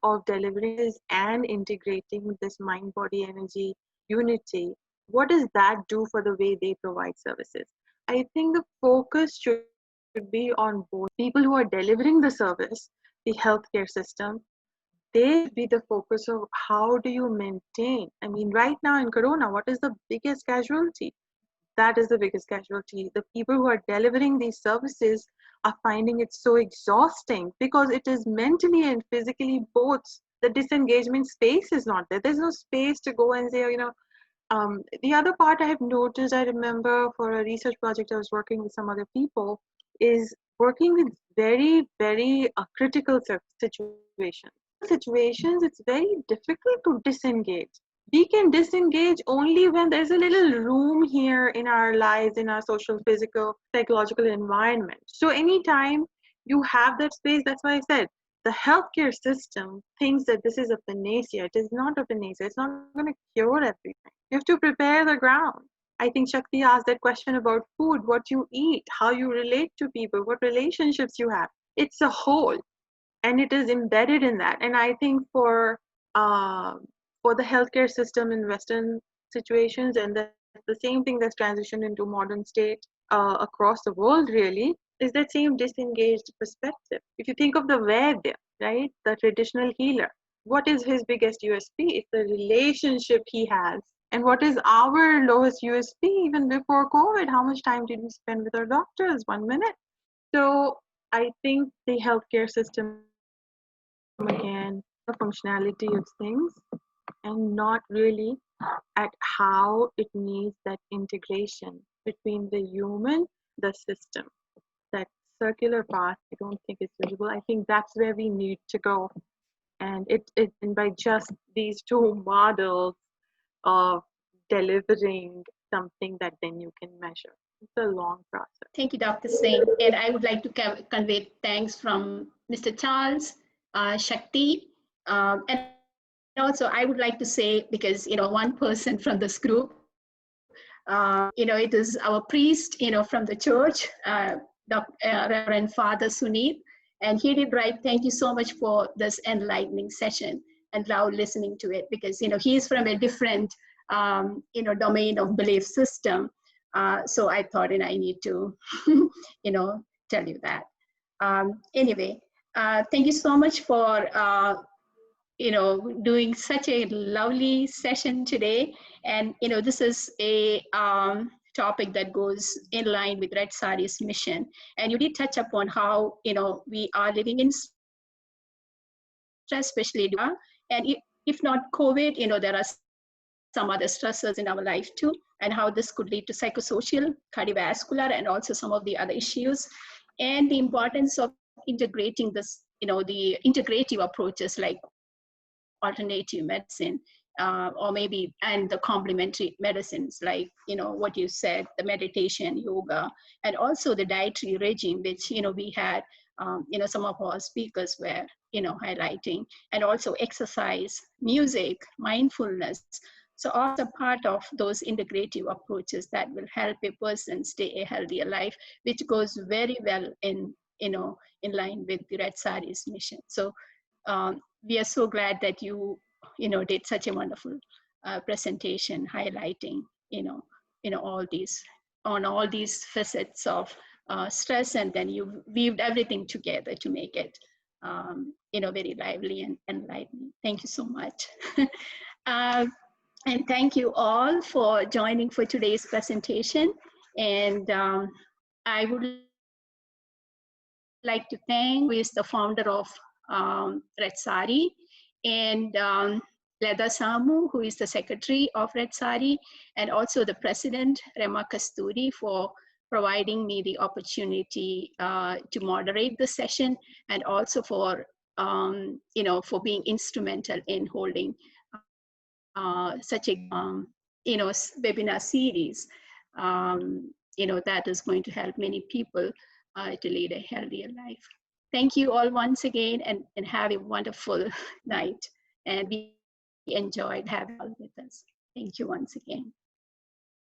of delivering this and integrating this mind, body, energy unity, what does that do for the way they provide services? I think the focus should be on both people who are delivering the service, the healthcare system. They be the focus of how do you maintain. I mean, right now in Corona, what is the biggest casualty? That is the biggest casualty. The people who are delivering these services are finding it so exhausting because it is mentally and physically both. The disengagement space is not there. There's no space to go and say, the other part I have noticed, I remember for a research project I was working with some other people, is working with very, very critical situations. It's very difficult to disengage. We can disengage only when there's a little room here in our lives, in our social, physical, psychological environment. So anytime you have that space, that's why I said, the healthcare system thinks that this is a panacea. It is not a panacea. It's not going to cure everything. You have to prepare the ground. I think Shakti asked that question about food, what you eat, how you relate to people, what relationships you have. It's a whole, and it is embedded in that. And I think for the healthcare system in Western situations, and that's the same thing that's transitioned into modern state across the world, really, is that same disengaged perspective. If you think of the Vedic, right, the traditional healer, what is his biggest USP? It's the relationship he has. And what is our lowest USP even before COVID? How much time did we spend with our doctors? 1 minute. So I think the healthcare system, again, the functionality of things and not really at how it needs that integration between the human, the system. That circular path, I don't think it's visible. I think that's where we need to go. And and by just these two models of delivering something that then you can measure. It's a long process.
Thank you, Dr. Singh. And I would like to convey thanks from Mr. Charles, Shakti, and also I would like to say, because, one person from this group, it is our priest, from the church, Reverend Father Sunit, and he did write, thank you so much for this enlightening session, and love listening to it, because, he is from a different, domain of belief system. So I thought, I need to, tell you that. Anyway, thank you so much for, doing such a lovely session today. And, this is a topic that goes in line with Red Saree's mission. And you did touch upon how, we are living in stress, especially, and if not COVID, there are some other stressors in our life too, and how this could lead to psychosocial, cardiovascular, and also some of the other issues, and the importance of integrating this, the integrative approaches like alternative medicine, or maybe, and the complementary medicines like, what you said, the meditation, yoga, and also the dietary regime, which, we had, some of our speakers were, highlighting, and also exercise, music, mindfulness. So also part of those integrative approaches that will help a person stay a healthier life, which goes very well in, in line with the Red Saree's mission. So we are so glad that you, did such a wonderful presentation highlighting, all these facets of stress, and then you weaved everything together to make it, very lively and enlightening. Thank you so much. And thank you all for joining for today's presentation. And I would like to thank who is the founder of Red Saree, and Leda Samu, who is the secretary of Red Saree, and also the president, Rema Kasturi, for providing me the opportunity to moderate the session, and also for, for being instrumental in holding such a, webinar series, that is going to help many people to lead a healthier life. Thank you all once again, and have a wonderful night. And we enjoyed having you all with us. Thank you once again.